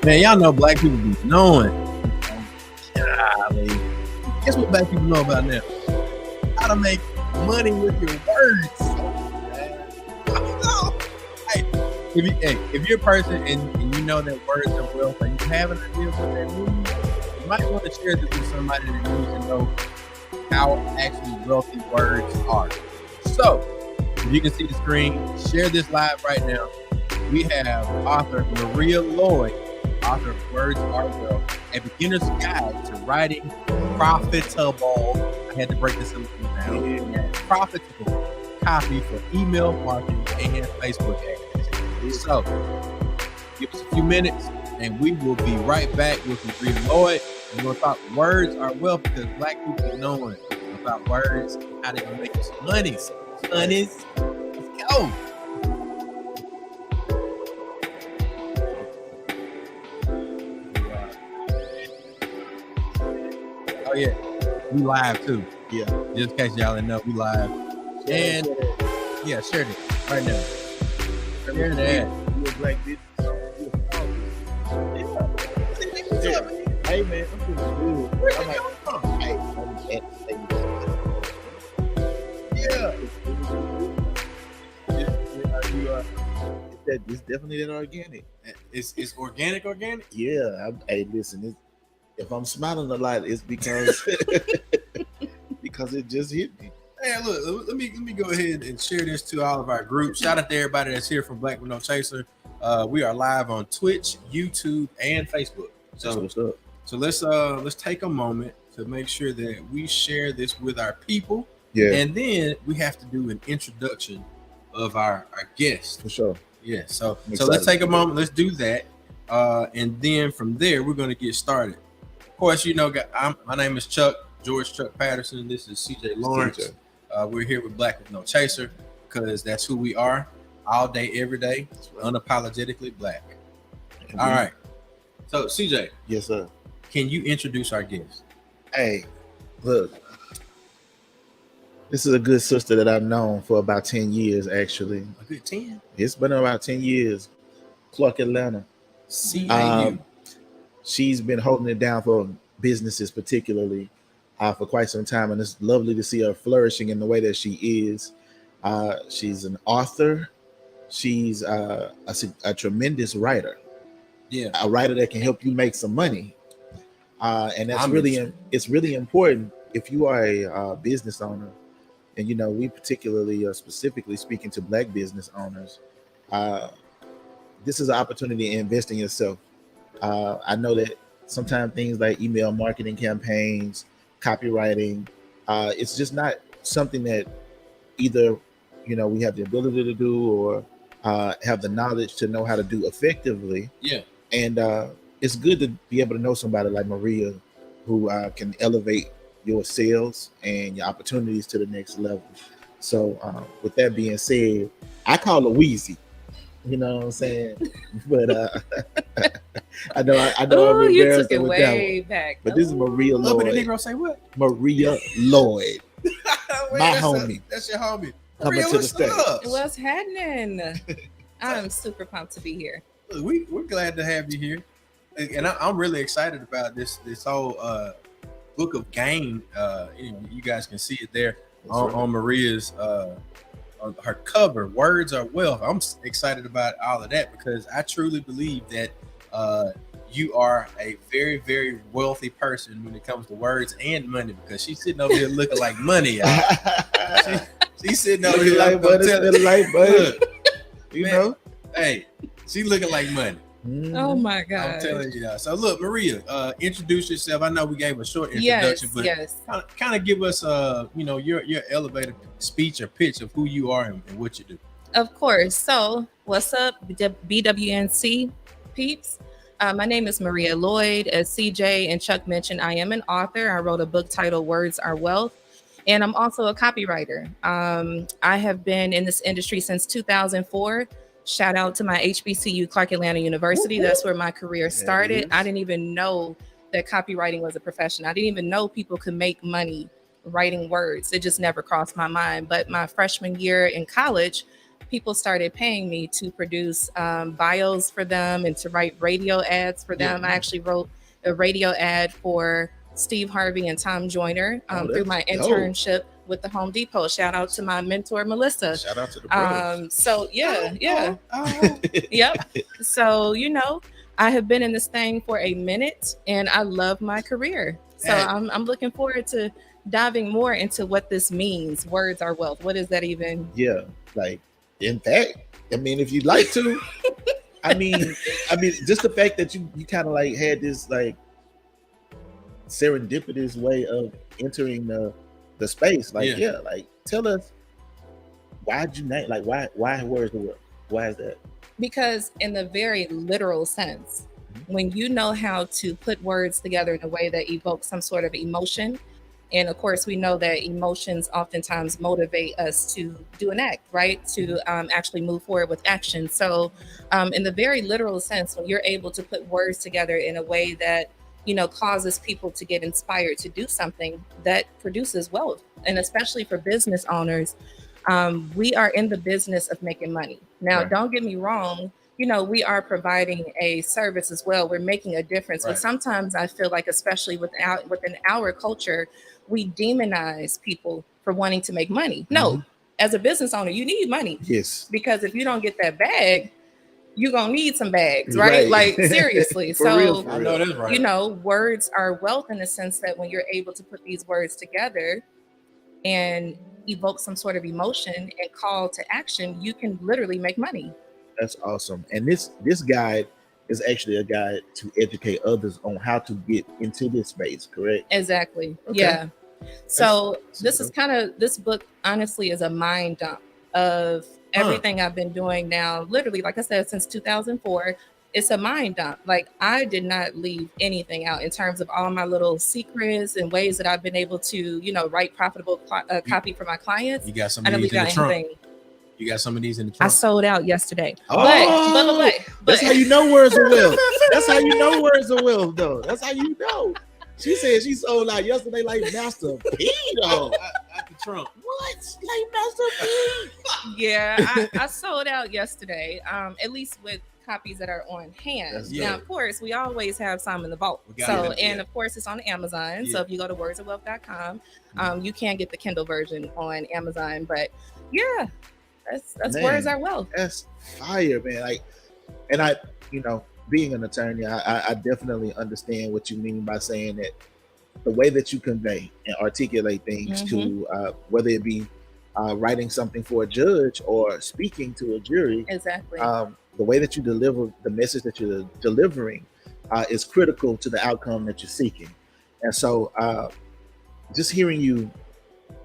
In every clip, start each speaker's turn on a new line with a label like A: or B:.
A: Man, y'all know black people be knowing. Golly. Guess what black people know about now? How to make money with your words. Hey, if you're a person and you know that words are wealth and you have an idea of what that means, you might want to share this with somebody that needs to know how actually wealthy words are. So, if you can see the screen, share this live right now. We have author Maria Lloyd, author of Words Are Wealth, a beginner's guide to writing profitable. I had to break this down. Profitable copy for email marketing and Facebook ads. So, give us a few minutes and we will be right back with Maria Lloyd. We're going to talk words are wealth because black people knowing about words, how they're going to make you some money. Let's go. Oh, yeah. We live too. Yeah. Just in case y'all didn't know, we live. And yeah, share it right now. Share that.
B: You a black bitch. Yeah. Hey man, I'm feeling good.
A: Where's
B: I'm
A: it
B: like,
A: coming from?
B: hey, I'm at
A: Yeah.
B: It's definitely that organic.
A: It's organic.
B: Yeah. Hey, listen. If I'm smiling a lot, it's because because it just hit me.
A: Hey, look, let me go ahead and share this to all of our groups. Shout out to everybody that's here from Black with No Chaser. We are live on Twitch, YouTube, and Facebook.
B: So what's up?
A: So let's take a moment to make sure that we share this with our people.
B: Yeah,
A: And then we have to do an introduction of our guest.
B: for sure.
A: Yeah. So
B: excited.
A: let's take a moment. Let's do that. And then from there, we're going to get started. Of course, you know, my name is George Chuck Patterson. This is CJ Lawrence. We're here with Black with No Chaser because that's who we are all day, every day, unapologetically black. All right. So, CJ.
B: Yes, sir.
A: Can you introduce our guest?
B: Hey, look. This is a good sister that I've known for about 10 years, actually.
A: A good 10?
B: It's been about 10 years. Clark, Atlanta.
A: CAU.
B: She's been holding it down for businesses, particularly for quite some time, and it's lovely to see her flourishing in the way that she is. She's an author. She's a tremendous writer.
A: Yeah,
B: a writer that can help you make some money, and that's it's really important if you are a business owner. And you know, we particularly specifically speaking to black business owners. This is an opportunity to invest in yourself. I know that sometimes things like email marketing campaigns, copywriting, it's just not something that either, you know, we have the ability to do or have the knowledge to know how to do effectively.
A: Yeah.
B: And it's good to be able to know somebody like Maria who can elevate your sales and your opportunities to the next level. So with that being said, I call her Wheezy. You know what I'm saying? But I know I'm
C: you took
B: embarrassed
C: it
B: with
C: way
B: that one.
C: back.
B: But this is Maria
A: Oh, but the
B: Lloyd.
A: Negro say what?
B: Maria Lloyd.
A: Wait,
B: My homie.
A: That's your homie.
B: Coming
A: Maria,
B: to the
A: what's
B: stage.
A: up?
C: What's happening? I'm super pumped to be here.
A: Look, we're glad to have you here, and I'm really excited about this whole book of game. You guys can see it there on Maria's on her cover. Words Are Wealth. I'm excited about all of that because I truly believe that you are a very, very wealthy person when it comes to words and money. Because she's sitting over here looking like money, y'all. She's sitting over here
B: like butter, you
A: Man,
B: know.
A: Hey, she looking like money.
C: Oh my God.
A: I'm telling you. So look, Maria, introduce yourself. I know we gave a short
C: Yes,
A: introduction, but kind of give us your elevator speech or pitch of who you are and what you do.
C: Of course. So what's up, BWNC peeps? My name is Maria Lloyd. As CJ and Chuck mentioned, I am an author. I wrote a book titled Words Are Wealth. And I'm also a copywriter. I have been in this industry since 2004. Shout out to my HBCU, Clark Atlanta University. That's where my career started. I didn't even know that copywriting was a profession. I didn't even know people could make money writing words. It just never crossed my mind. But my freshman year in college, people started paying me to produce bios for them and to write radio ads for them. I actually wrote a radio ad for Steve Harvey and Tom Joyner through my internship with the Home Depot. Shout out to my mentor, Melissa.
B: Shout out to the bros.
C: So yeah. Yep. So, I have been in this thing for a minute and I love my career. So I'm looking forward to diving more into what this means. Words are wealth. What does that even?
B: Yeah, like in fact, I mean, if you'd like to, I mean, just the fact that you kind of like had this like serendipitous way of entering the space. Like, like tell us why'd you name why words are wealth? Why is that?
C: Because in the very literal sense, when you know how to put words together in a way that evokes some sort of emotion, and of course we know that emotions oftentimes motivate us to do an act, right? To actually move forward with action. So in the very literal sense, when you're able to put words together in a way that causes people to get inspired to do something, that produces wealth. And especially for business owners, we are in the business of making money. Now, don't get me wrong, we are providing a service as well. We're making a difference. But sometimes I feel like, especially within our culture, we demonize people for wanting to make money. No, as a business owner, you need money.
B: Yes.
C: Because if you don't get that bag, you're going to need some bags, right? Like, seriously.
B: For real.
A: I know that's right.
C: Words are wealth in the sense that when you're able to put these words together and evoke some sort of emotion and call to action, you can literally make money.
B: That's awesome. And this guide is actually a guide to educate others on how to get into this space, correct?
C: Exactly.
B: Okay.
C: Yeah. So this book honestly is a mind dump of everything I've been doing now, literally, like I said, since 2004. It's a mind dump. Like, I did not leave anything out in terms of all my little secrets and ways that I've been able to, write profitable copy for my clients.
A: You got some of these in the trunk. You got some of these in the trunk.
C: I sold out yesterday.
B: But that's how you know words are wealth. That's how you know words are wealth, though. That's how you know. She said she sold out yesterday like Master P, though.
A: At the trunk.
B: What? Like Master P?
C: Yeah, I sold out yesterday, at least with copies that are on hand. Now, of course, we always have some in the vault. Of course, it's on Amazon. So if you go to wordsofwealth.com, you can get the Kindle version on Amazon. But yeah, that's Words Are Wealth.
B: That's fire, man. Like, and I, being an attorney, I definitely understand what you mean by saying that the way that you convey and articulate things to whether it be writing something for a judge or speaking to a jury.
C: Exactly.
B: The way that you deliver the message that you're delivering is critical to the outcome that you're seeking. And so just hearing you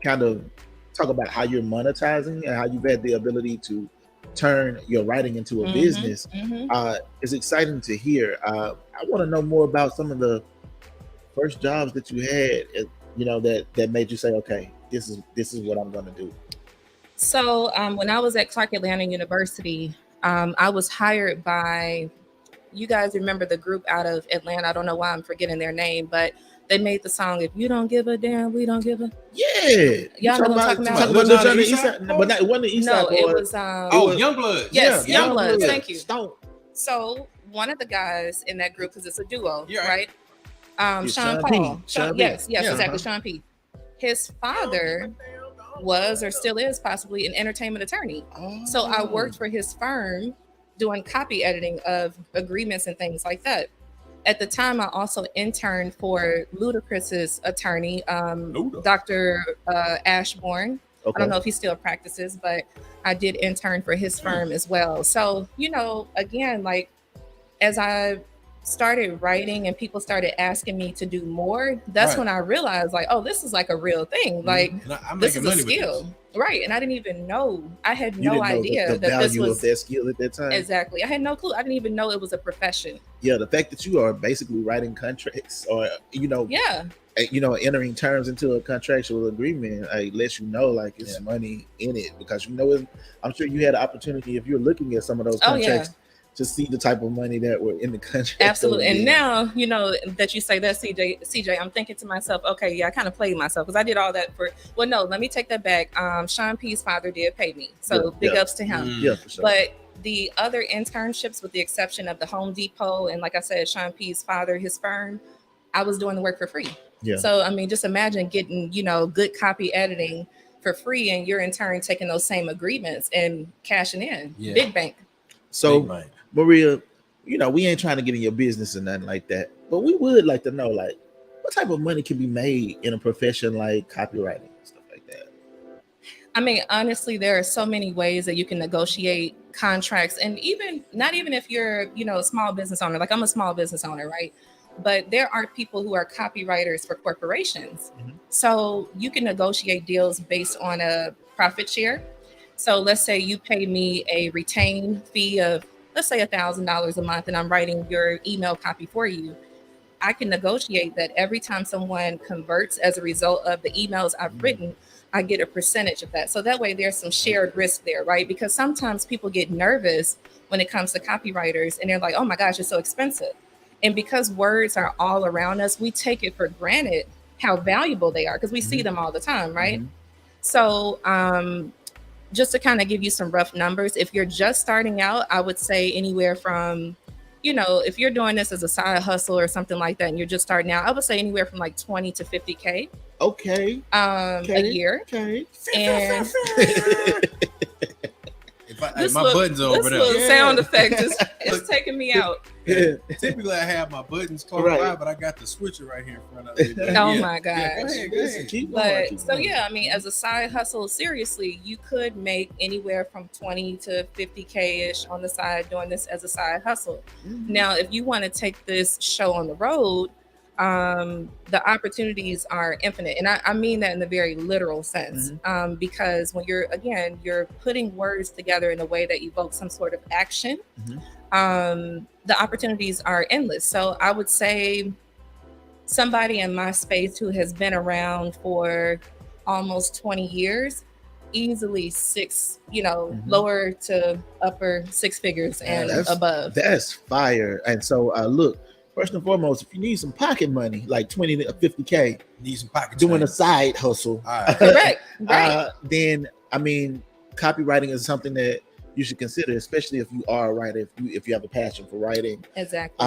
B: kind of talk about how you're monetizing and how you've had the ability to turn your writing into a business is exciting to hear. I want to know more about some of the first jobs that you had, that made you say, okay, this is what I'm going to do.
C: So when I was at Clark Atlanta University, I was hired by, you guys remember the group out of Atlanta. I don't know why I'm forgetting their name, but they made the song, If You Don't Give a Damn, We Don't Give a.
B: Yeah.
C: Y'all know what I'm talking about?
B: But it wasn't the East Side.
C: No, it was.
A: Youngblood.
C: Yes,
B: yeah,
C: Youngblood. Thank you.
B: Stone.
C: So one of the guys in that group, because it's a duo,
A: right?
C: Sean Paul. Yes,
B: Yeah,
C: exactly. Sean P. His father was, or still is, possibly an entertainment attorney. So I worked for his firm doing copy editing of agreements and things like that. At the time, I also interned for Ludacris's attorney, Dr. Ashbourne. Okay. I don't know if he still practices, but I did intern for his firm as well. So, again, like, as I started writing and people started asking me to do more, that's when I realized, like, oh, this is like a real thing. Like, this is a skill. Right. And I didn't even know. I had no idea
B: the value of that skill at that time.
C: Exactly. I had no clue. I didn't even know it was a profession.
B: Yeah. The fact that you are basically writing contracts or, entering terms into a contractual agreement, lets you know, like, it's money in it, because I'm sure you had an opportunity, if you're looking at some of those contracts, to see the type of money that were in the country.
C: Absolutely. And now, you know, that you say that, CJ, I'm thinking to myself, okay, yeah, I kind of played myself because I did all that for, well, no, let me take that back. Sean P's father did pay me. So big ups to him.
B: Yeah, for sure.
C: But the other internships, with the exception of the Home Depot, and like I said, Sean P's father, his firm, I was doing the work for free.
B: Yeah.
C: So, I mean, just imagine getting, you know, good copy editing for free, and you're in turn taking those same agreements and cashing in.
A: Yeah.
C: Big bank.
B: So,
A: Big bank.
B: Maria, you know, we ain't trying to get in your business or nothing like that, but we would like to know, like, what type of money can be made in a profession like copywriting and stuff like that?
C: I mean, honestly, there are so many ways that you can negotiate contracts, and even not even if you're, you know, a small business owner. Like I'm a small business owner, right? But there are people who are copywriters for corporations.
B: Mhm.
C: So you can negotiate deals based on a profit share. So let's say you pay me a retained fee of, let's say, $1,000 a month, and I'm writing your email copy for you. I can negotiate that every time someone converts as a result of the emails I've written, I get a percentage of that. So that way there's some shared risk there, right? Because sometimes people get nervous when it comes to copywriters and they're like, oh my gosh, it's so expensive. And because words are all around us, we take it for granted how valuable they are because we see them all the time, right? So, just to kind of give you some rough numbers, if you're just starting out, I would say anywhere from, you know, if you're doing this as a side hustle or something like that and you're just starting out, I would say anywhere from like 20 to 50K
B: Okay.
C: a year.
B: Okay.
C: And
A: my buttons are over
C: this little
A: there.
C: sound effect is taking me out.
A: Typically, I have my buttons close by, but I got the switcher right here in front of me.
C: Oh my gosh.
A: Yeah, go ahead.
B: Keep
C: But
B: going.
C: so yeah, I mean, as a side hustle, seriously, you could make anywhere from 20 to 50K ish on the side doing this as a side hustle. Now, if you want to take this show on the road, the opportunities are infinite, and I mean that in the very literal sense. Because when you're putting words together in a way that evokes some sort of action, the opportunities are endless. So I would say somebody in my space who has been around for almost 20 years, easily lower to upper six figures and above.
B: That's fire. And so look, first and foremost, if you need some pocket money, like 20 to 50K,
A: need some pocket
B: doing
A: change.
B: a side hustle,
C: Correct. Right.
B: then I mean, copywriting is something that you should consider, especially if you are a writer, if you have a passion for writing.
C: Exactly.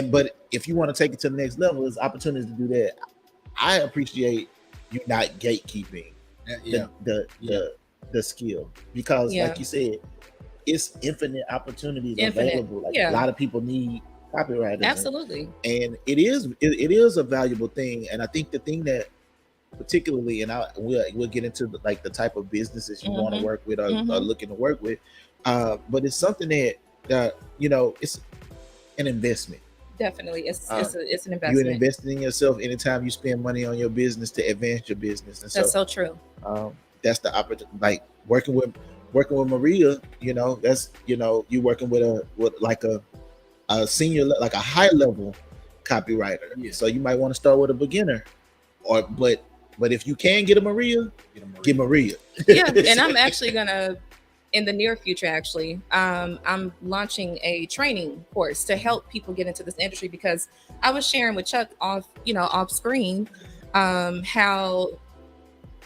B: But if you want to take it to the next level, there's opportunities to do that. I appreciate you not gatekeeping the skill, because like you said, it's infinite opportunities available. Like a lot of people need copywriters.
C: Absolutely.
B: And it is a valuable thing. And I think the thing that particularly, and we'll get into the type of businesses you want to work with or looking to work with, but it's something that it's an investment.
C: Definitely, it's an investment.
B: You're investing in yourself anytime you spend money on your business to advance your business. And
C: that's so true.
B: That's the opportunity. Like working with Maria, that's you working with a senior, like a high level copywriter. So you might want to start with a beginner, but if you can get a Maria, get Maria.
C: Yeah, and I'm actually gonna, in the near future, I'm launching a training course to help people get into this industry, because I was sharing with Chuck off screen how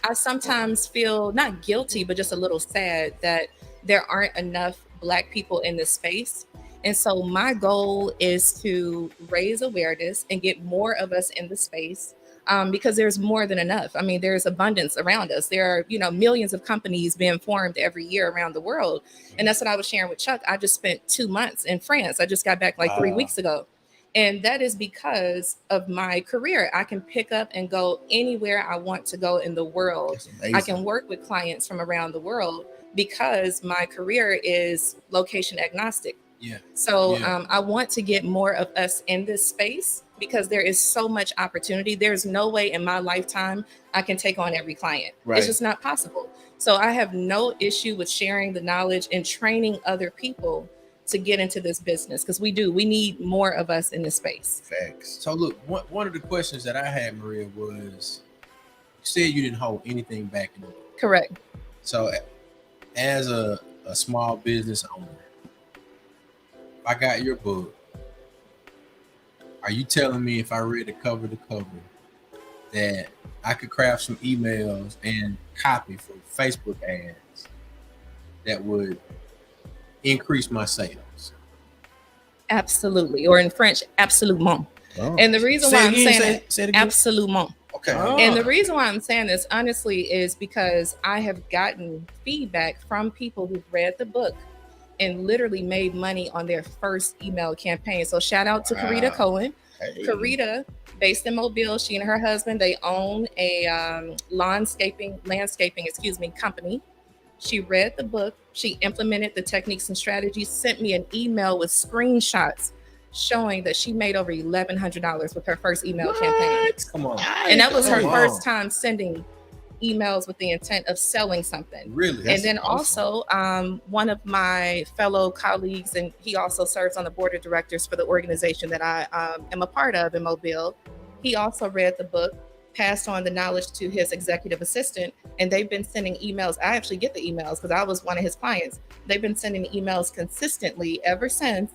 C: I sometimes feel not guilty, but just a little sad that there aren't enough Black people in this space. And so my goal is to raise awareness and get more of us in the space, because there's more than enough. I mean, there's abundance around us. There are, millions of companies being formed every year around the world. And that's what I was sharing with Chuck. I just spent 2 months in France. I just got back like 3 weeks ago. And that is because of my career. I can pick up and go anywhere I want to go in the world. I can work with clients from around the world because my career is location agnostic. So I want to get more of us in this space, because there is so much opportunity. There's no way in my lifetime I can take on every client. Right. It's just not possible. So I have no issue with sharing the knowledge and training other people to get into this business, because we need more of us in this space.
B: Facts.
A: So look, one of the questions that I had, Maria, was, you said you didn't hold anything back in the book.
C: Correct.
A: So as a small business owner, I got your book, are you telling me if I read it cover to cover that I could craft some emails and copy for Facebook ads that would increase my sales?
C: Absolutely, or in French, absolument.
B: Oh.
C: And the reason why I'm saying
A: say it again.
C: absolument.
A: Okay.
C: And the reason why I'm saying this honestly is because I have gotten feedback from people who've read the book and literally made money on their first email campaign. So shout out to Karita Cohen.
B: Hey.
C: Karita, based in Mobile, she and her husband, they own a landscaping company. She read the book, she implemented the techniques and strategies, sent me an email with screenshots showing that she made over $1,100 with her first email campaign.
A: Come on.
C: And that was her first time sending emails with the intent of selling something.
A: Really?
C: And then also one of my fellow colleagues, and he also serves on the board of directors for the organization that I am a part of in Mobile. He also read the book, passed on the knowledge to his executive assistant, and they've been sending emails. I actually get the emails because I was one of his clients. They've been sending emails consistently ever since,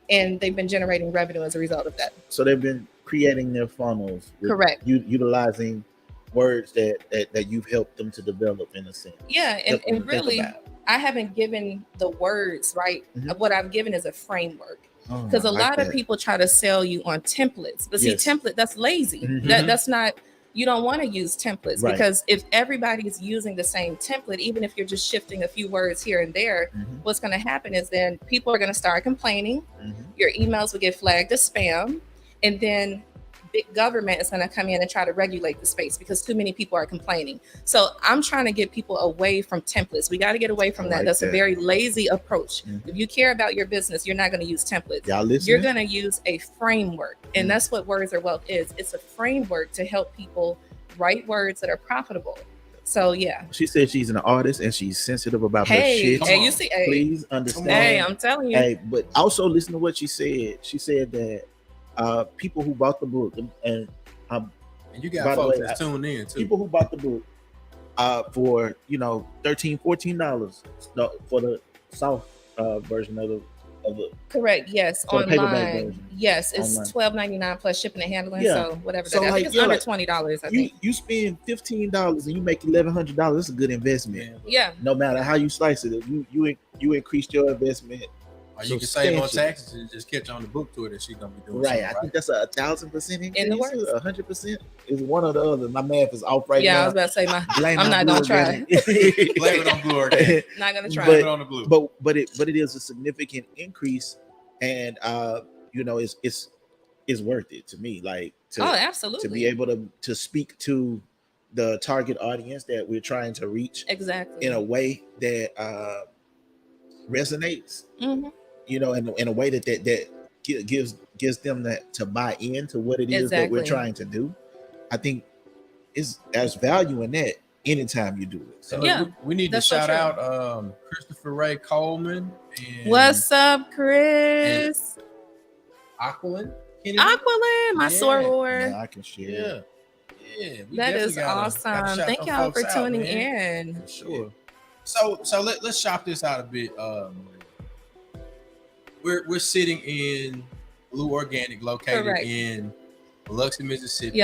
C: and they've been generating revenue as a result of that.
B: So they've been creating their funnels.
C: Correct.
B: Utilizing words that you've helped them to develop in a sense.
C: Yeah, and really, I haven't given the words, right? What I've given is a framework. Because a lot of people try to sell you on templates, but see, template, that's lazy. That's not, you don't want to use templates, because if everybody's using the same template, even if you're just shifting a few words here and there, what's going to happen is then people are going to start complaining. Your emails will get flagged as spam, and then big government is going to come in and try to regulate the space because too many people are complaining. So I'm trying to get people away from templates. We got to get away from that. That's a very lazy approach. If you care about your business, you're not going to use templates. You're going to use a framework. And that's what Words Are Wealth is. It's a framework to help people write words that are profitable. So yeah.
B: She said she's an artist and she's sensitive about her shit.
C: Hey, you see,
B: please understand.
C: Hey, I'm telling you.
B: Hey, but also listen to what she said. She said that people who bought the book and
A: you got folks that's tuned in too.
B: People who bought the book for $13-14 for the soft version of the
C: correct. Yes, online. Yes, it's $12.99 plus shipping and handling. So whatever that is. I think it's under $20. I think
B: you spend $15 and you make $1,100. It's a good investment.
C: Yeah.
B: No matter how you slice it, you increased your investment.
A: Or you can save on taxes and just catch on the book to it that she's gonna be doing.
B: Right. I think that's 1,000%
C: in the works.
B: 100% is one or the other. My math is off right now.
C: Yeah, I was about to say I'm not gonna try.
A: Blame it on blue again.
C: Not gonna try.
A: Blame it on the blue.
B: But it is a significant increase, and it's worth it to me. Like
C: absolutely,
B: to be able to speak to the target audience that we're trying to reach
C: exactly
B: in a way that resonates. In a way that gives them that to buy into what it is that we're trying to do. I think there's value in that anytime you do it. So
A: we need to shout out Christopher Ray Coleman. And
C: what's up, Chris?
A: Aquilin,
C: my soror.
B: Yeah, I can share.
A: Yeah,
C: that is awesome. Thank y'all for tuning in.
A: For sure. So let's shop this out a bit. We're sitting in Blue Organic, located in Biloxi, Mississippi,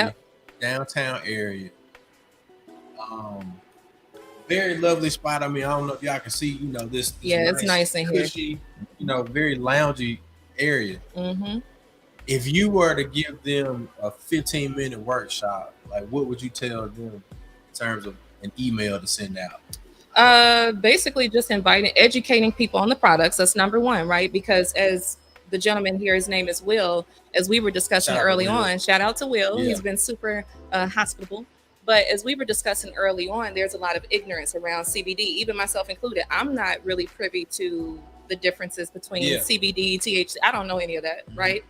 A: downtown area. Very lovely spot. I mean, I don't know if y'all can see, this
C: it's nice in
A: cushy, here. Very loungy area. If you were to give them a 15-minute workshop, like what would you tell them in terms of an email to send out?
C: Basically just educating people on the products. That's number one, right? Because as the gentleman here, his name is Will, as we were discussing early on, shout out to Will. He's been super hospitable. But as we were discussing early on, there's a lot of ignorance around CBD, even myself included. I'm not really privy to the differences between CBD, THC. I don't know any of that, right?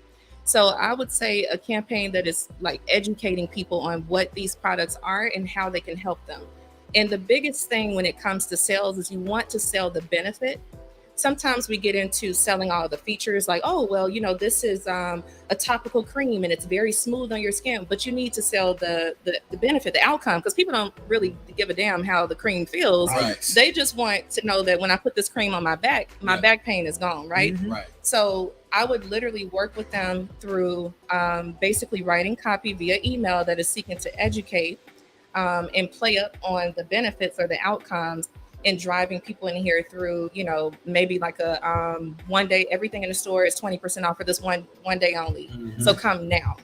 C: So I would say a campaign that is like educating people on what these products are and how they can help them. And the biggest thing when it comes to sales is you want to sell the benefit. sometimes we get into selling all the features like, oh, well, this is a topical cream and it's very smooth on your skin, but you need to sell the benefit, the outcome, because people don't really give a damn how the cream feels.
A: Right.
C: They just want to know that when I put this cream on my back, my back pain is gone, right?
A: Right.
C: So I would literally work with them through basically writing copy via email that is seeking to educate and play up on the benefits or the outcomes, and driving people in here through, maybe like a one day, everything in the store is 20% off for this one day only. So come now.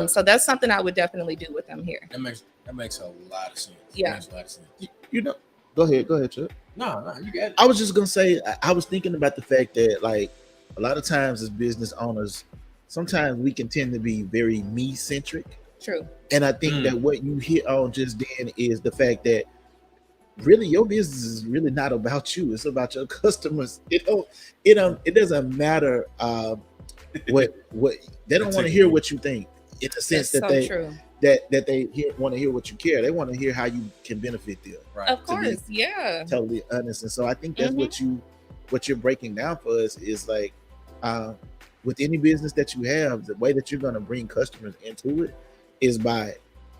C: So that's something I would definitely do with them here.
A: That makes a lot of sense.
C: Yeah.
A: That makes a lot of sense.
B: Go ahead, Chuck.
A: No, you got it.
B: I was just gonna say, I was thinking about the fact that, like, a lot of times as business owners, sometimes we can tend to be very me centric.
C: True.
B: And I think that what you hit on just then is the fact that really your business is really not about you. It's about your customers. It doesn't matter what they don't want to hear what you think, in the sense that they want to hear what you care. They want to hear how you can benefit them.
A: Right.
C: Of course, yeah.
B: Totally honest. And so I think that's what you're breaking down for us is like, with any business that you have, the way that you're going to bring customers into it is by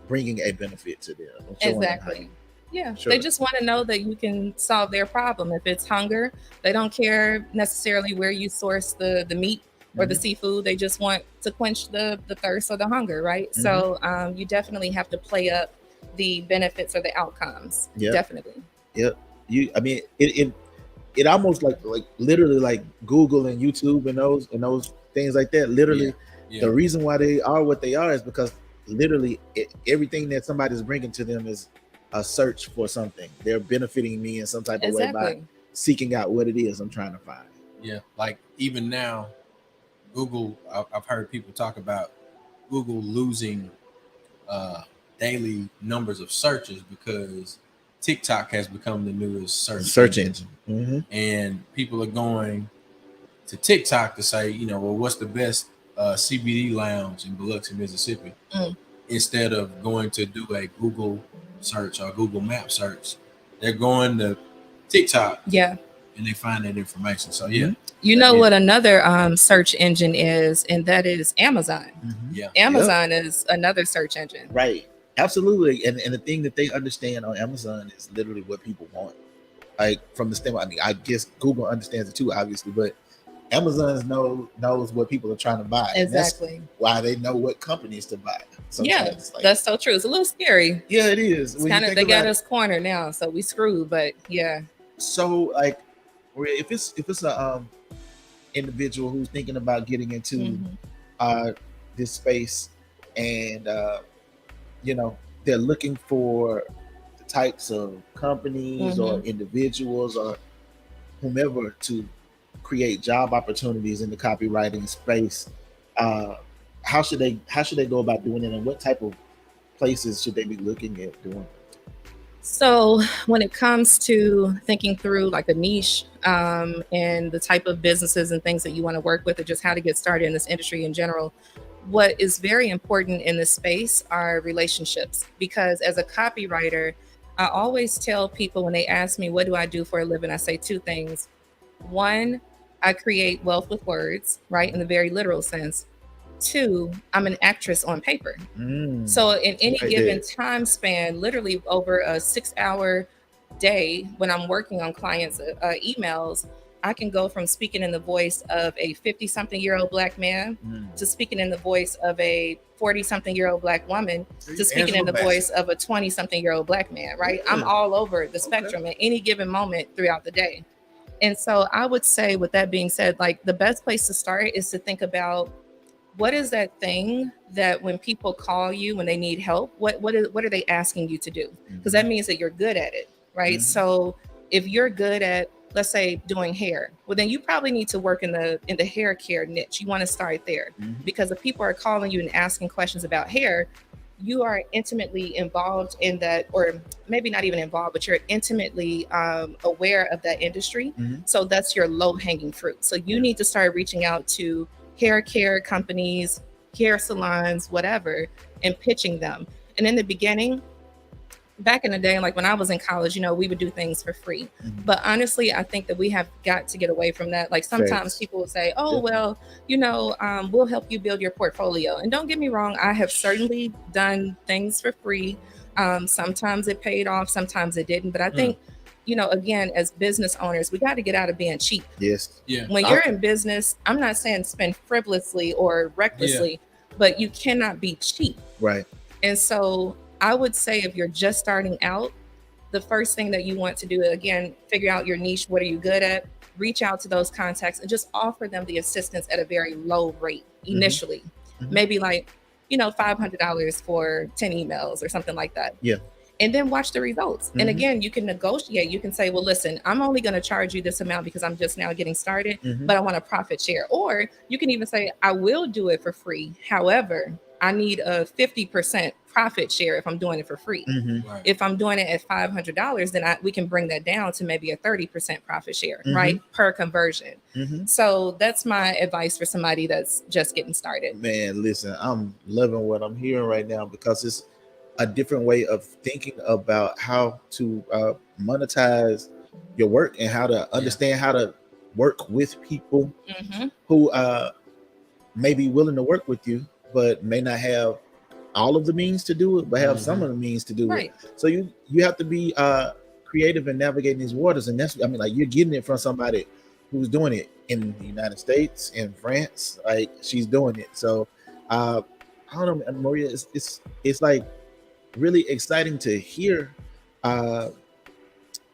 B: bringing a benefit to them.
C: Exactly. Yeah.
B: Sure.
C: They just want to know that you can solve their problem. If it's hunger, they don't care necessarily where you source the meat or the seafood. They just want to quench the thirst or the hunger, right? So you definitely have to play up the benefits or the outcomes.
B: Yeah.
C: Definitely.
B: Yeah. It almost like literally like Google and YouTube and those things like that. Literally, the reason why they are what they are is because literally everything that somebody's bringing to them is a search for something. They're benefiting me in some type of way by seeking out what it is I'm trying to find.
A: Yeah, like even now, Google. I've heard people talk about Google losing daily numbers of searches because TikTok has become the newest search engine. And people are going to TikTok to say, well, what's the best CBD lounge in Biloxi, Mississippi, instead of going to do a Google search or Google map search. They're going to TikTok, and they find that information. So
C: what another search engine is, and that is Amazon. Amazon is another search engine,
B: right? Absolutely. And the thing that they understand on Amazon is literally what people want. Like, from the standpoint, I mean, I guess Google understands it too, obviously, but Amazon knows what people are trying to buy.
C: Exactly.
B: And that's why they know what companies to buy.
C: Sometimes, that's so true. It's a little scary.
B: Yeah, it is.
C: It's kind of, they got us cornered now, so we screwed. But yeah.
B: So, like, if it's a individual who's thinking about getting into this space, and they're looking for the types of companies or individuals or whomever to create job opportunities in the copywriting space, how should they go about doing it, and what type of places should they be looking at doing it?
C: So when it comes to thinking through like a niche and the type of businesses and things that you want to work with, or just how to get started in this industry in general, what is very important in this space are relationships. Because as a copywriter, I always tell people when they ask me, what do I do for a living? I say two things. One, I create wealth with words, right? In the very literal sense. Two, I'm an actress on paper. So in any given time span, literally over a 6-hour day, when I'm working on clients' emails, I can go from speaking in the voice of a 50-something-year-old Black man to speaking in the voice of a 40-something-year-old Black woman to speaking in the voice of a 20-something-year-old Black man, right? I'm all over the spectrum at any given moment throughout the day. And so I would say, with that being said, like, the best place to start is to think about, what is that thing that when people call you, when they need help, what are they asking you to do? Because that means that you're good at it, right? So if you're good at, let's say, doing hair, well, then you probably need to work in the hair care niche. You want to start there, because if people are calling you and asking questions about hair, you are intimately involved in that, or maybe not even involved, but you're intimately aware of that industry. So that's your low-hanging fruit. So you need to start reaching out to hair care companies, hair salons, whatever, and pitching them. And in the beginning, back in the day, like when I was in college, we would do things for free.
B: Mhm.
C: But honestly, I think that we have got to get away from that. Like sometimes
B: Facts.
C: people will say, oh,
B: Definitely.
C: well, we'll help you build your portfolio. And don't get me wrong, I have certainly done things for free. Sometimes it paid off, sometimes it didn't. But I think, again, as business owners, we got to get out of being cheap.
B: Yes.
A: Yeah.
C: When you're in business, I'm not saying spend frivolously or recklessly, but you cannot be cheap.
B: Right.
C: And so I would say if you're just starting out, the first thing that you want to do, again, figure out your niche. What are you good at? Reach out to those contacts and just offer them the assistance at a very low rate initially.
B: Mhm.
C: Maybe like, $500 for 10 emails or something like that.
B: Yeah.
C: And then watch the results. And
B: Mhm.
C: again, you can negotiate. You can say, well, listen, I'm only going to charge you this amount because I'm just now getting started,
B: Mhm.
C: but I want a profit share. Or you can even say, I will do it for free. However, I need a 50% profit share if I'm doing it for free.
B: Mhm.
A: Right.
C: If I'm doing it at $500, then we can bring that down to maybe a 30% profit share,
B: Mhm.
C: right? Per conversion.
B: Mhm.
C: So that's my advice for somebody that's just getting started.
B: Man, listen, I'm loving what I'm hearing right now because it's a different way of thinking about how to monetize your work and how to understand how to work with people
C: Mhm.
B: who may be willing to work with you, but may not have all of the means to do it, but have some of the means to do
C: Right.
B: it. So you have to be creative in navigating these waters, and that's, I mean, like, you're getting it from somebody who's doing it in the United States, in France, like she's doing it. So I don't know, Maria, it's like really exciting to hear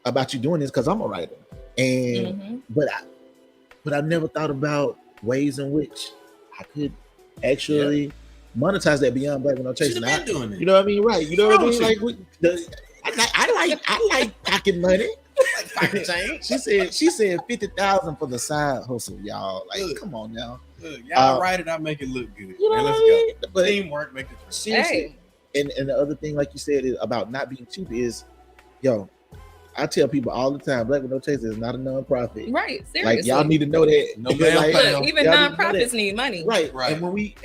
B: about you doing this, because I'm a writer, and
C: Mhm.
B: but I've never thought about ways in which I could actually monetize that beyond Black Window Chasing.
A: Should have been doing it.
B: You know what I mean? Right. You know what I mean?
A: Wrong
B: Like, I like pocket money.
A: Like pocket change.
B: She said 50,000 for the side hustle, y'all. Like,
A: Look.
B: come on now.
A: Look, y'all write it, I make it look good.
B: You know
A: Man,
B: what
A: let's
B: I mean?
A: go.
B: But
A: Teamwork make it work.
B: seriously, and the other thing, like you said, is about not being cheap is, yo, I tell people all the time, Black Window Chaser is not a nonprofit.
C: Right. Seriously.
B: Like, y'all need to know that.
A: No
B: Because,
A: ma'am,
B: like,
A: ma'am.
C: Look, even
B: y'all need to know
C: nonprofits
B: that.
C: need money.
B: Right.
A: Right.
B: And when we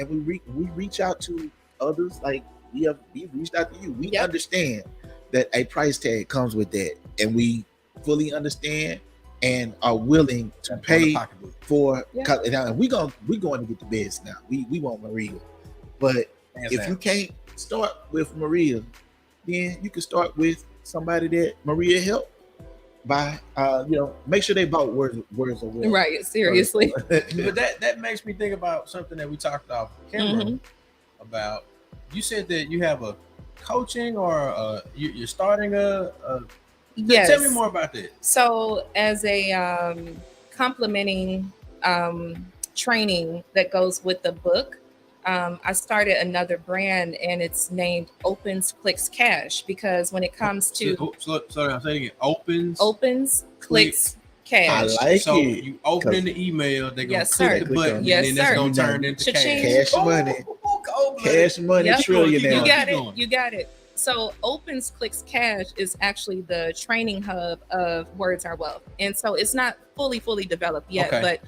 B: reach out to others, like we've reached out to you, we
C: Yep.
B: understand that a price tag comes with that, and we fully understand and are willing to
A: On the
B: pay
A: pocketbook.
B: for.
C: Yeah.
B: And we're going to get the best now. We want Maria, but
A: Hands
B: if
A: down.
B: you can't start with Maria, then you can start with somebody that Maria helped by make sure they bought words of will.
C: Right. Seriously.
A: But that makes me think about something that we talked off camera
C: Mhm.
A: about. You said that you have a coaching or you're starting a
C: Yes.
A: Tell me more about that.
C: So, as a complementing training that goes with the book, I started another brand, and it's named Opens Clicks Cash, because when it comes to
A: Sorry, I'm saying it again. Opens
C: Clicks Cash.
B: I like
A: so
B: it.
A: you open the email, they're gonna
C: Yes,
A: click
C: sir.
A: the
B: Click
A: button,
B: on it.
C: Yes,
A: and then that's
C: sir.
A: gonna turn into
C: Cha-ching.
A: cash.
B: Cash money. Cash money
C: Yep.
B: trillion
C: You
B: now.
C: got
A: Keep
C: it.
A: going.
C: You got it. So Opens Clicks Cash is actually the training hub of Words Are Wealth. And so it's not fully developed yet.
A: Okay.
C: But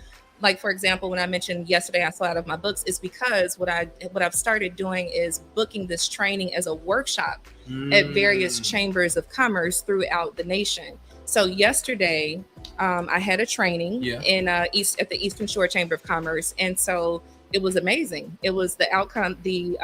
C: like, for example, when I mentioned yesterday I sold out of my books, it's because what I've started doing is booking this training as a workshop at various chambers of commerce throughout the nation. So yesterday, I had a training in at the Eastern Shore Chamber of Commerce, and so it was amazing. It was the outcome. The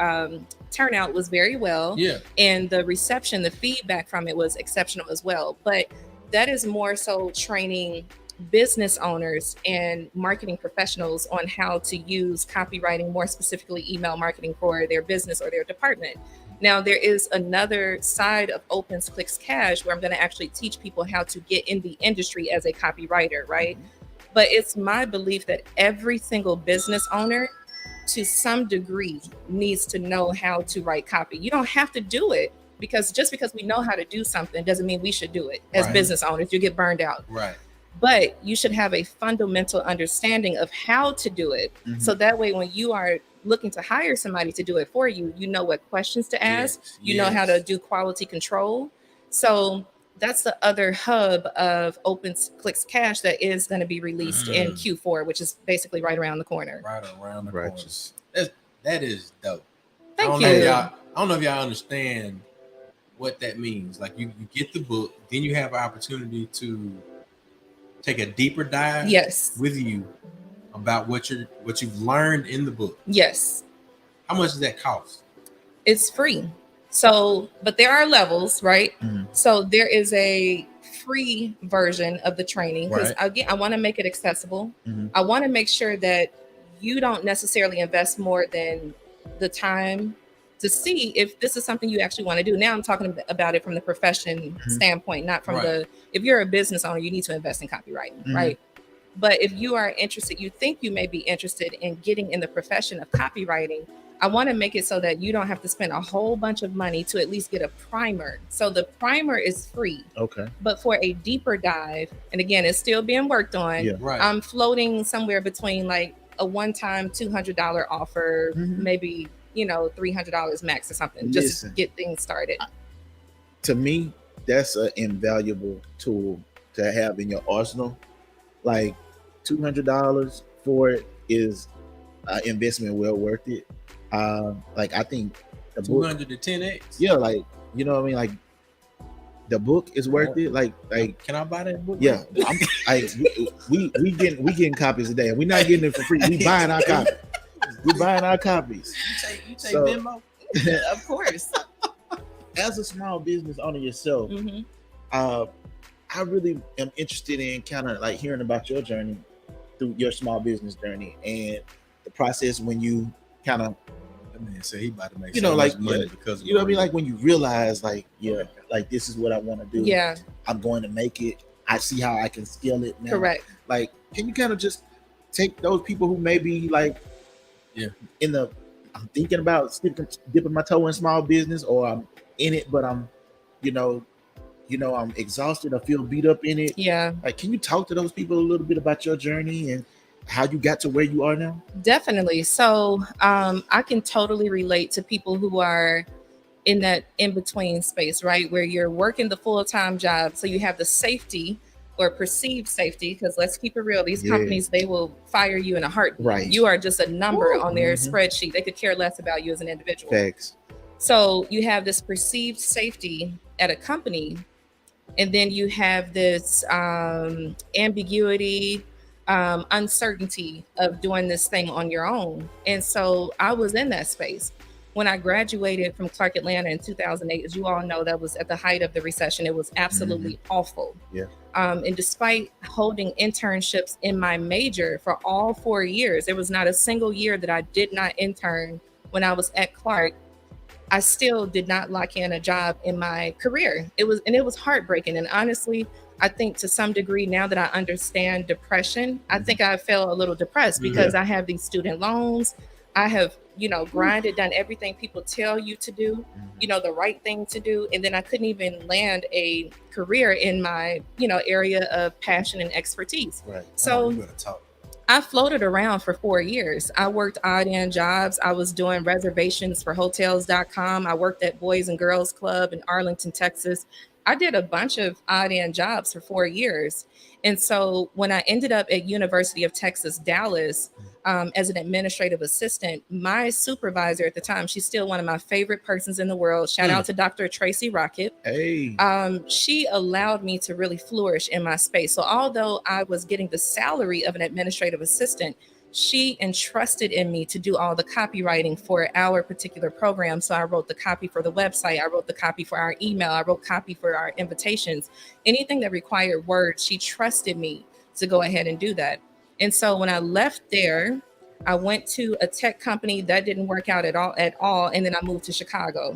C: turnout was very well, and the reception, the feedback from it was exceptional as well. But that is more so training business owners and marketing professionals on how to use copywriting, more specifically email marketing, for their business or their department. Now, there is another side of Opens Clicks Cash where I'm going to actually teach people how to get in the industry as a copywriter, right? But it's my belief that every single business owner, to some degree, needs to know how to write copy. You don't have to do it, because just because we know how to do something doesn't mean we should do it. As business owners, you get burned out.
A: Right.
C: But you should have a fundamental understanding of how to do it. So that way, when you are looking to hire somebody to do it for you, you know what questions to ask, you know how to do quality control. So that's the other hub of Opens Clicks Cash that is going to be released in Q4, which is basically right around the corner.
A: Right around the
B: Righteous.
A: corner. That is dope.
C: Thank
A: I
C: you.
A: don't know if y'all understand what that means. Like you get the book, then you have an opportunity to take a deeper dive
C: Yes.
A: with you about what you've learned in the book.
C: Yes.
A: How much does that cost?
C: It's free. So, but there are levels, right?
B: Mhm.
C: So there is a free version of the training because
A: Right.
C: again, I want to make it accessible.
B: Mhm.
C: I want to make sure that you don't necessarily invest more than the time to see if this is something you actually want to do. Now I'm talking about it from the profession
B: Mhm.
C: standpoint, not from
A: Right.
C: if you're a business owner, you need to invest in copywriting,
B: Mhm.
C: right? But if you are interested, you think you may be interested in getting in the profession of copywriting, I want to make it so that you don't have to spend a whole bunch of money to at least get a primer. So the primer is free,
B: Okay.
C: but for a deeper dive, and again, it's still being worked on.
B: Yeah.
A: Right.
C: I'm floating somewhere between like a one-time $200 offer,
B: Mhm.
C: maybe $300 max or something, just
B: Listen.
C: to get things started.
B: To me, that's an invaluable tool to have in your arsenal. Like $200 for it is an investment well worth it. Like I think the book,
A: 200 to 10x.
B: yeah, like you know what I mean. Like the book is worth it. Like
A: Can I buy that book?
B: yeah, I'm, like we getting copies today, and we're not getting it for free. We buying our copies. We buying our copies.
A: You take
B: So-
A: Venmo?
C: Of course.
B: As a small business owner yourself,
C: Mhm.
B: I really am interested in kind of like hearing about your journey through your small business journey and the process when you kind of,
A: That man said he about to make
B: you
A: so
B: know,
A: much
B: like
A: money
B: yeah,
A: because of
B: you know what I mean,
A: Maria.
B: like when you realize like like this is what I want to do.
C: Yeah,
B: I'm going to make it. I see how I can scale it now.
C: correct.
B: Like, can you kind of just take those people who may be like,
A: Yeah.
B: I'm thinking about dipping my toe in small business, or I'm in it, but I'm, I'm exhausted. I feel beat up in it.
C: Yeah,
B: Like, can you talk to those people a little bit about your journey and how you got to where you are now?
C: definitely. So I can totally relate to people who are in that in-between space, right? Where you're working the full-time job. So you have the safety or perceived safety, because let's keep it real. These
B: Yeah.
C: companies, they will fire you in a heartbeat.
B: Right.
C: You are just a number
B: Woo.
C: on their
B: Mhm.
C: spreadsheet. They could care less about you as an individual.
B: Facts.
C: So you have this perceived safety at a company, and then you have this ambiguity, uncertainty of doing this thing on your own. And so I was in that space. When I graduated from Clark Atlanta in 2008, as you all know, that was at the height of the recession. It was absolutely awful.
B: Yeah.
C: And despite holding internships in my major for all 4 years, there was not a single year that I did not intern when I was at Clark. I still did not lock in a job in my career. It was heartbreaking. And honestly, I think to some degree, now that I understand depression, I think I felt a little depressed because I have these student loans. I have, grinded, done everything people tell you to do, the right thing to do. And then I couldn't even land a career in my, area of passion and expertise.
B: Right.
C: So
A: You better talk.
C: I floated around for 4 years. I worked odd end jobs. I was doing reservations for hotels.com. I worked at Boys and Girls Club in Arlington, Texas. I did a bunch of odd end jobs for 4 years. And so when I ended up at University of Texas, Dallas, as an administrative assistant, my supervisor at the time, she's still one of my favorite persons in the world. Shout out to Dr. Tracy Rocket.
B: Hey.
C: She allowed me to really flourish in my space. So although I was getting the salary of an administrative assistant, she entrusted in me to do all the copywriting for our particular program. So I wrote the copy for the website. I wrote the copy for our email. I wrote copy for our invitations. Anything that required words, she trusted me to go ahead and do that. And so when I left there, I went to a tech company that didn't work out at all. And then I moved to Chicago.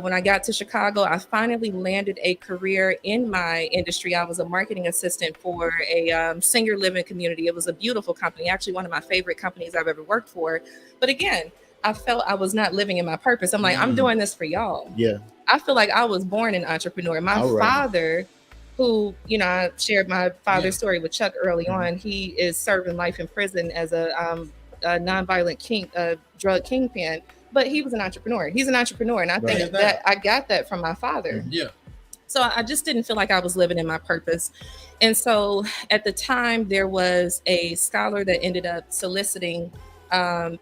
C: When I got to Chicago, I finally landed a career in my industry. I was a marketing assistant for a senior living community. It was a beautiful company, actually one of my favorite companies I've ever worked for. But again, I felt I was not living in my purpose. I'm like, I'm doing this for y'all.
B: Yeah.
C: I feel like I was born an entrepreneur. My father, who, I shared my father's story with Chuck early on. He is serving life in prison as a nonviolent drug kingpin, but he was an entrepreneur. He's an entrepreneur. And I think that I got that from my father.
A: Yeah.
C: So I just didn't feel like I was living in my purpose. And so at the time, there was a scholar that ended up soliciting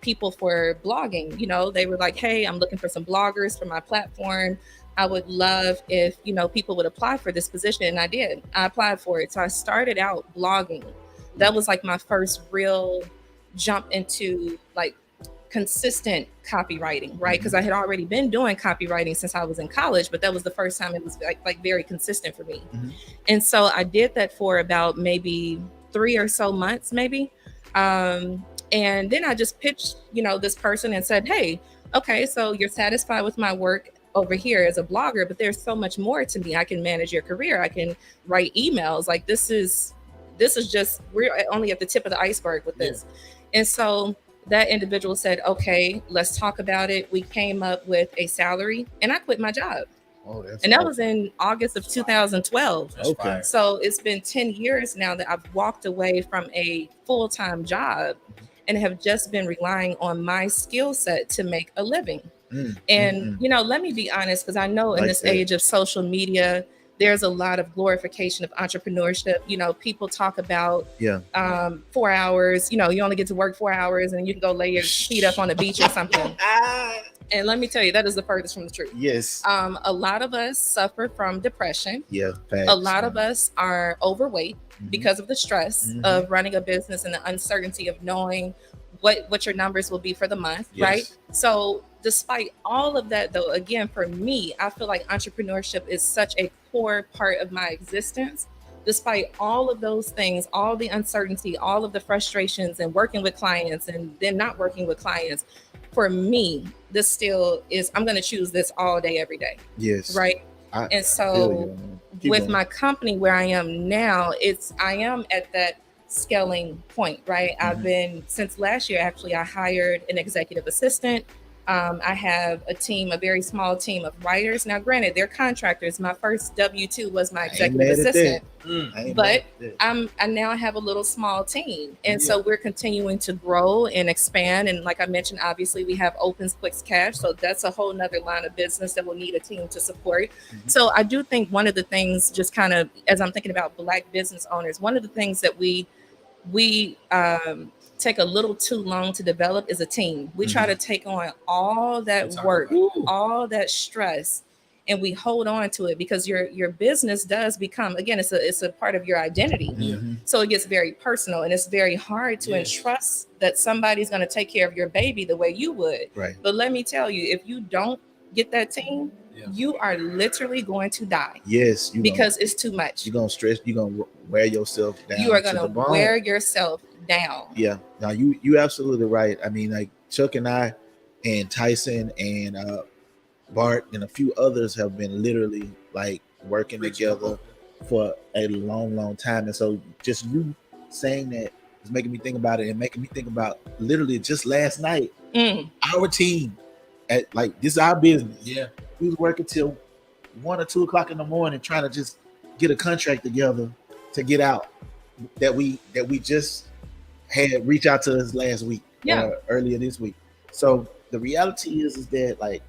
C: people for blogging. You know, they were like, hey, I'm looking for some bloggers for my platform. I would love if, you know, people would apply for this position. And I did. I applied for it. So I started out blogging. That was like my first real jump into like consistent copywriting, right? Because I had already been doing copywriting since I was in college, but that was the first time it was like very consistent for me. And so I did that for about maybe 3 or so months, maybe. And then I just pitched, you know, this person and said, hey, okay, so you're satisfied with my work over here as a blogger, but there's so much more to me. I can manage your career. I can write emails. Like this is just, we're only at the tip of the iceberg with this. And so that individual said, okay, let's talk about it. We came up with a salary and I quit my job.
B: Oh, that's
C: and that was in August of 2012.
B: Okay.
C: So it's been 10 years now that I've walked away from a full-time job and have just been relying on my skill set to make a living. And, you know, let me be honest, because I know in this age of social media, there's a lot of glorification of entrepreneurship. You know, people talk about 4 hours, you know, you only get to work 4 hours and you can go lay your feet up on the beach or something. And let me tell you, that is the furthest from the truth.
B: Yes.
C: A lot of us suffer from depression.
B: Yeah.
C: A lot of us are overweight because of the stress of running a business and the uncertainty of knowing what your numbers will be for the month, right? So despite all of that, though, again, for me, I feel like entrepreneurship is such a core part of my existence. Despite all of those things, all the uncertainty, all of the frustrations and working with clients and then not working with clients, for me, this still is, I'm going to choose this all day, every day.
B: Yes.
C: Right. And so with my company where I am now, I am at that scaling point, right? I've been, since last year, actually, I hired an executive assistant. I have a very small team of writers. Now, granted, they're contractors. My first W-2 was my executive assistant, but I now have a little small team. And so we're continuing to grow and expand. And like I mentioned, obviously we have Opens, Clicks, Cash. So that's a whole nother line of business that will need a team to support. So I do think one of the things, just kind of, as I'm thinking about Black business owners, one of the things that we take a little too long to develop is a team. We try to take on all that work, all that stress, and we hold on to it because your business does become, again, it's a part of your identity. So it gets very personal, and it's very hard to entrust that somebody's going to take care of your baby the way you would.
B: Right.
C: But let me tell you, if you don't get that team, you are literally going to die.
B: Yes.
C: Because it's too much.
B: You're going to stress. You're going to wear yourself down.
C: You are going to wear yourself down.
B: Yeah. Now you absolutely right. I mean, like Chuck and I and Tyson and Bart and a few others have been literally like working together for a long time. And so just you saying that is making me think about it and making me think about literally just last night, our team at like, this is our business. Yeah. We was working till 1 or 2 o'clock in the morning trying to just get a contract together to get out that we just had reach out to us last week or earlier this week. So the reality is that like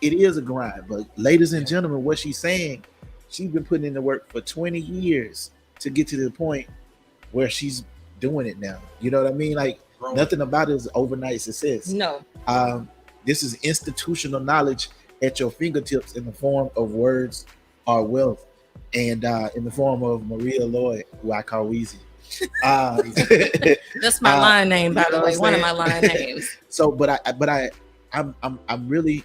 B: it is a grind, but ladies and gentlemen, what she's saying, she's been putting in the work for 20 years to get to the point where she's doing it now. You know what I mean? Like nothing about it is overnight success.
C: No.
B: This is institutional knowledge at your fingertips in the form of words or wealth, and in the form of Maria Lloyd, who I call Weezy.
C: That's my line name, by the way. One of my line names.
B: So, I'm really,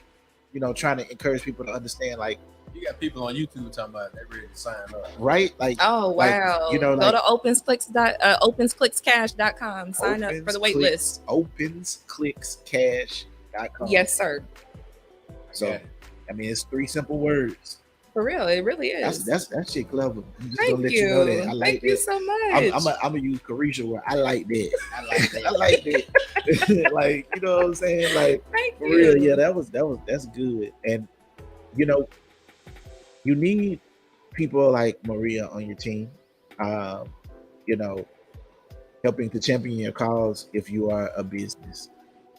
B: trying to encourage people to understand, like,
A: you got people on YouTube talking about they're ready to sign up,
B: right? Like,
C: oh wow,
B: like,
C: go to opensklickscash.com. Sign up for the wait list.
B: Opensklickscash.com.
C: Yes, sir.
B: So, I mean, it's 3 simple words.
C: For real, it really is.
B: That's shit clever. I'm just
C: Thank
B: gonna let
C: you.
B: you know that. I like
C: Thank you so much.
B: I'm gonna use Carisha word. I like that. I like that. Like, you know what I'm saying? Like,
C: Thank
B: for
C: you.
B: real, yeah, that's good. And you need people like Maria on your team. Helping to champion your cause if you are a business.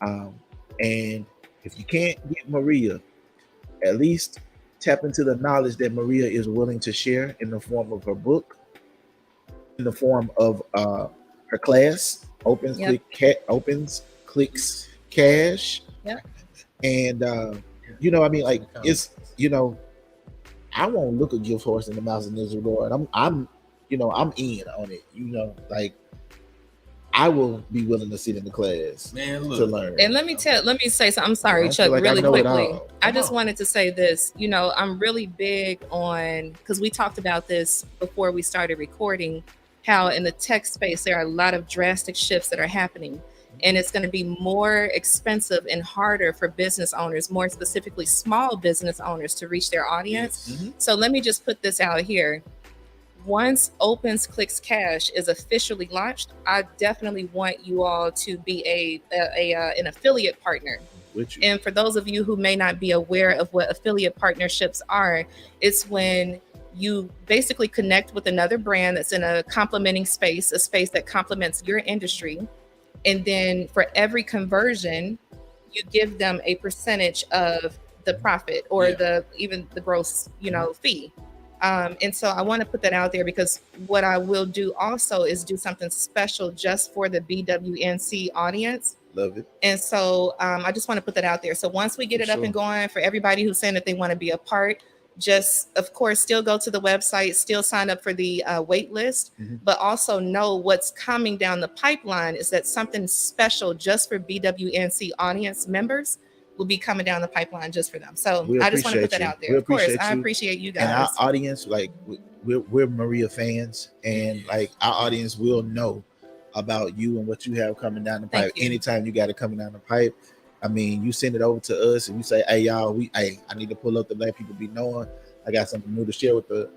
B: And if you can't get Maria, at least tap into the knowledge that Maria is willing to share in the form of her book, in the form of her class, Opens clicks cash.
C: Yep.
B: And you know, I mean, like it's, you know, I won't look a gift horse in the mouth of Nizzle door, and I'm you know, I'm in on it. You know, like I will be willing to sit in the class,
A: Man,
B: to
A: look.
B: learn.
C: And let me say something. I'm
B: I
C: sorry,
B: don't
C: Chuck,
B: feel like I
C: really
B: know it
C: quickly.
B: all.
C: I
A: Come
C: just
A: on.
C: wanted to say this. You know, I'm really big on, because we talked about this before we started recording, how in the tech space there are a lot of drastic shifts that are happening. And it's going to be more expensive and harder for business owners, more specifically small business owners, to reach their audience.
A: Yes.
B: Mhm.
C: So let me just put this out here. Once Opens Clicks Cash is officially launched, I definitely want you all to be an affiliate partner.
B: With you.
C: And for those of you who may not be aware of what affiliate partnerships are, it's when you basically connect with another brand that's in a complementing space, a space that complements your industry. And then for every conversion, you give them a percentage of the profit or
A: Yeah.
C: even the gross, fee. And so I want to put that out there, because what I will do also is do something special just for the BWNC audience.
B: Love it.
C: And so I just want to put that out there. So once we get it up and going, for everybody who's saying that they want to be a part, just, of course, still go to the website, still sign up for the wait list,
B: Mhm.
C: but also know what's coming down the pipeline is that something special just for BWNC audience members will be coming down the pipeline just for them. So
B: We
C: I just want to put
B: appreciate
C: that
B: you.
C: out there.
B: We
C: Of course,
B: appreciate
C: I
B: you.
C: appreciate you
B: And our
C: guys.
B: audience, like we're Maria fans, and like our audience will know about you and what you have coming down the
C: Thank
B: pipe.
C: you.
B: Anytime you got it coming down the pipe, I mean, you send it over to us, and you say, "Hey, y'all, I need to pull up the Black People Be Knowing. I got something new to share with the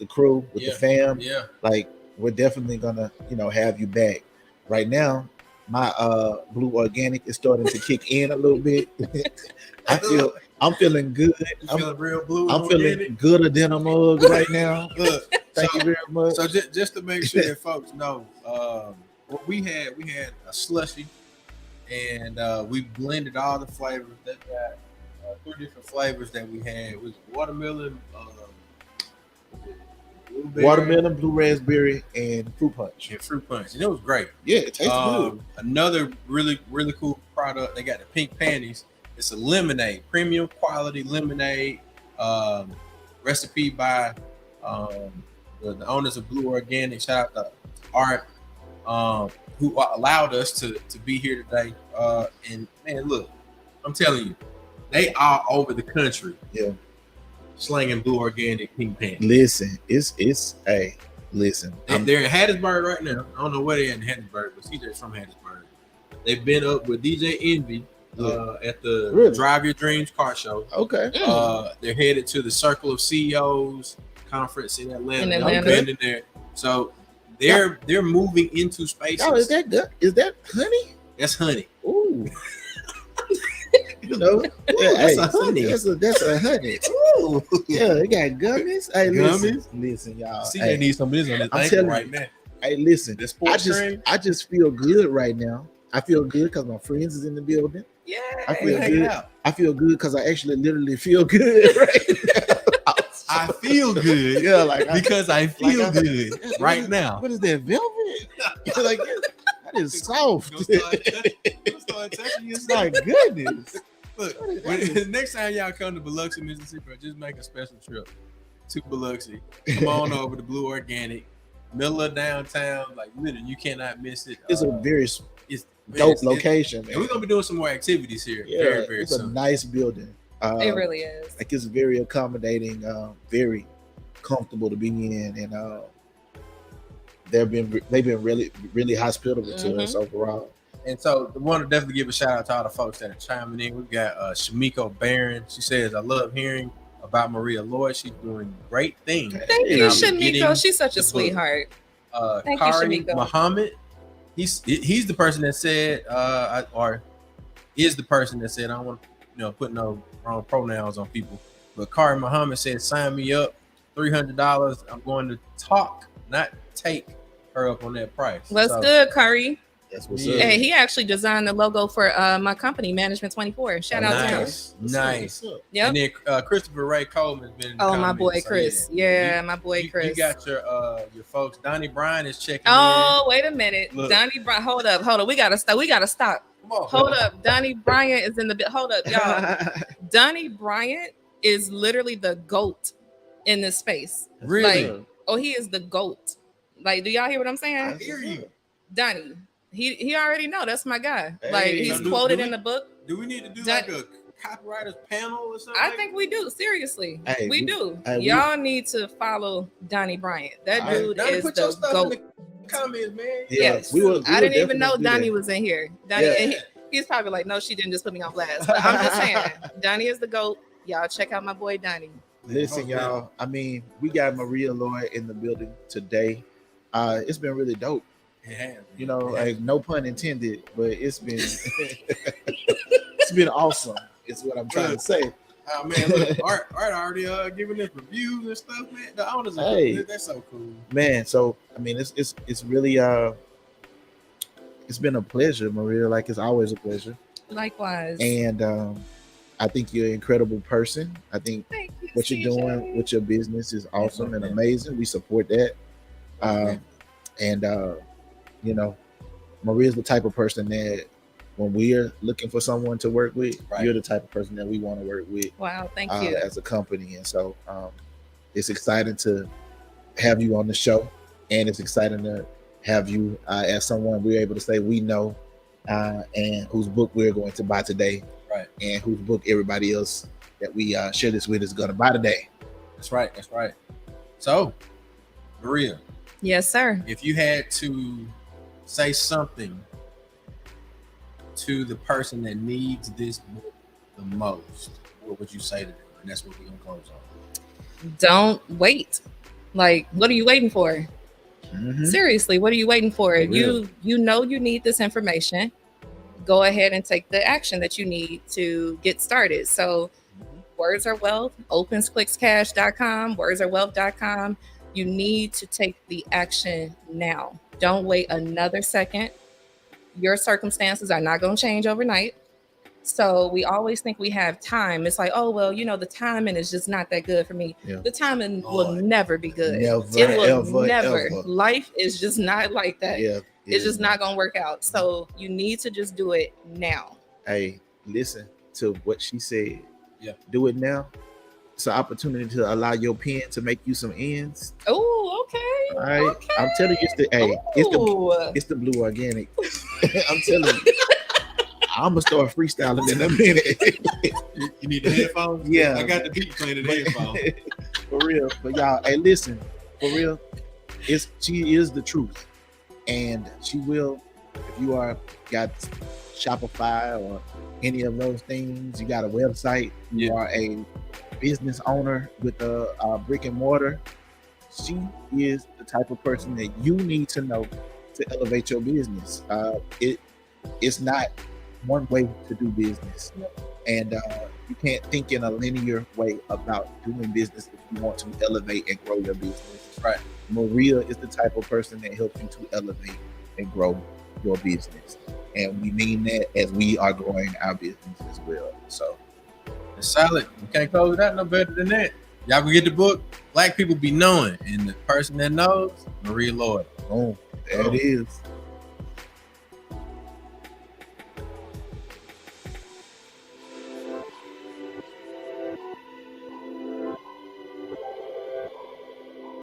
B: crew, with the fam."
A: Yeah.
B: Like, we're definitely gonna, have you back. Right now, my Blue Organic is starting to kick in a little bit. I'm feeling good.
A: You feeling real blue?
B: I'm
A: and
B: feeling
A: organic?
B: gooder than a mug right now.
A: Look,
B: Thank you very much.
A: So just to make sure that folks know, what we had a slushy, and we blended all the flavors. That got 3 different flavors that we had. It was watermelon, blueberry,
B: Watermelon, blue raspberry, and fruit punch.
A: and fruit punch, and it was great.
B: Yeah, it tastes good.
A: Another really cool product. They got the pink panties. It's a lemonade, premium quality lemonade, recipe by the owners of Blue Organic. Shout out to Art, who allowed us to be here today. And man, look, I'm telling you, they are over the country.
B: Yeah.
A: Slanging Blue Organic pink panties.
B: Listen, it's hey, listen.
A: They're in Hattiesburg right now. I don't know where they're in Hattiesburg, but CJ's from Hattiesburg. They've been up with DJ Envy at the
B: Really?
A: Drive Your Dreams car show.
B: Okay.
A: They're headed to the Circle of CEOs conference in Atlanta.
C: In Atlanta.
A: They've been in there. So they're moving into spaces.
B: Oh, is that good? Is that honey?
A: That's honey.
B: Ooh. Hey,
A: that's a honey.
B: That's a honey.
A: Ooh.
B: Yeah, they got gummies. Hey,
A: Gummies?
B: listen, y'all.
A: CJ
B: Hey,
A: needs some of this on his
B: I'm
A: ankle
B: telling
A: right
B: you.
A: now.
B: hey, listen.
A: The sports train.
B: I just feel good right now. I feel good because my friends is in the building.
C: Yeah.
B: I feel
A: Hanging
B: good.
A: out.
B: I feel good because I actually literally feel good right now.
A: I feel good.
B: Yeah, like
A: because I feel
B: I-
A: good right now.
B: What is that, velvet? Like, that is soft.
A: Gonna start touching you.
B: My goodness.
A: Look, next time y'all come to Biloxi, Mississippi, just make a special trip to Biloxi. Come on over to Blue Organic, middle of downtown. Like literally, you cannot miss it.
B: It's a very
A: it's
B: dope location, man.
A: And we're gonna be doing some more activities here
B: Yeah,
A: very, very
B: it's a
A: soon.
B: nice building.
C: It really is.
B: Like, it's very accommodating, very comfortable to be in, and they've been really, really hospitable to us overall.
A: And so I want to definitely give a shout out to all the folks that are chiming in. We've got Shamiko Barron. She says, I love hearing about Maria Lloyd. She's doing great things.
C: Thank
A: And
C: you,
A: I'll be getting
C: Shamiko. She's such a
A: the book.
C: sweetheart. Thank you,
A: Kari
C: Shamiko.
A: Muhammad. He's the person that said, or is the person that said, I don't want to put no wrong pronouns on people. But Kari Muhammad said, sign me up, $300. I'm going to talk, not take her up on that price.
C: What's
A: So,
C: good, Curry?
B: That's what's
A: Yeah.
B: up.
C: Hey, he actually designed the logo for my company, Management 24. Shout out to him.
A: Nice.
B: What's
A: Nice.
B: up?
C: Yep.
A: And then Christopher Ray Coleman has been in the
C: Oh, my
A: comments,
C: boy
A: so
C: Chris.
A: yeah.
C: Yeah, my boy Chris.
A: You got your folks. Donnie Bryan is checking
C: Oh, wait a minute.
A: Look.
C: Donnie Brown. Hold up. We gotta stop.
A: Come on.
C: Hold up. Donnie Bryant is in the hold up, y'all. Donnie Bryant is literally the GOAT in this space.
A: Really?
C: Like, oh, he is the GOAT. Like, do y'all hear what I'm saying?
A: I hear you.
C: Donnie. He already know that's my guy.
B: Hey.
C: Like, he's
A: So
C: quoted in the book.
A: Do we need to do like a copywriters panel or something?
C: I think we do. Seriously,
B: Hey,
C: we do.
B: hey,
C: Y'all need to follow Donnie Bryant. That dude
A: Donnie,
C: is
A: put your
C: the
A: stuff
C: GOAT.
A: in the comments, man.
B: Yeah,
C: Yes,
B: we will
C: I didn't even know
B: definitely do
C: Donnie
B: that.
C: was in here. Donnie,
B: Yeah.
C: and he's probably like, no, she didn't just put me on blast. But I'm just saying, Donnie is the GOAT. Y'all check out my boy Donnie.
B: Listen, y'all. I mean, we got Maria Lloyd in the building today. It's been really dope.
A: It has,
B: You know, like no pun intended, but it's been it's been awesome. Is what I'm trying to say.
A: Oh man, look, Art already giving us reviews and stuff, man. The owners are
B: Hey.
A: that's so cool.
B: Man, so I mean, it's really it's been a pleasure, Maria. Like it's always a pleasure.
C: Likewise.
B: And I think you're an incredible person. I think
C: Thank you,
B: what you're doing
C: CJ.
B: with your business is awesome and amazing. We support that. And you know, Maria's the type of person that when we're looking for someone to work with,
A: Right.
B: you're the type of person that we want to work with
C: Wow, thank you.
B: as a company. And so it's exciting to have you on the show, and it's exciting to have you as someone we're able to say we know and whose book we're going to buy today,
A: Right.
B: and whose book everybody else that we share this with is going to buy today.
A: That's right. That's right. So, Maria,
C: Yes, sir.
A: if you had to say something to the person that needs this book the most, what would you say to them? And that's what we're gonna close on.
C: Don't wait. Like, what are you waiting for?
B: Mhm.
C: Seriously, what are you waiting for?
B: For real.
C: You know you need this information. Go ahead and take the action that you need to get started. So Words Are Wealth, opensclickscash.com, wordsarewealth.com. You need to take the action now. Don't wait another second. Your circumstances are not going to change overnight. So we always think we have time. It's like, oh, well, you know, the timing is just not that good for me.
B: Yeah.
C: The timing will never be good.
B: Never,
C: It will
B: ever,
C: never.
B: ever.
C: Life is just not like that.
B: Yeah,
C: It's just not going to work out. So you need to just do it now.
B: Hey, listen to what she said.
A: Yeah.
B: Do it now. It's an opportunity to allow your pen to make you some ends.
C: Oh, okay.
B: All right.
C: Okay.
B: I'm telling you, it's the blue organic. I'm telling you. I'm gonna start freestyling in a minute.
A: You need the headphones?
B: Yeah.
A: I got the beat playing in the headphones.
B: For real. But y'all, hey, listen, for real, she is the truth. And she will, if you got Shopify or any of those things, you got a website, you are a business owner with a brick and mortar, she is the type of person that you need to know to elevate your business. It's not one way to do business, and you can't think in a linear way about doing business if you want to elevate and grow your business.
A: Right.
B: Maria is the type of person that helps you to elevate and grow your business, and we mean that as we are growing our business as well. So
A: It's solid. You can't close it out no better than that. Y'all go get the book. Black people be knowing, and the person that knows, Maria Lloyd.
B: boom, there it is.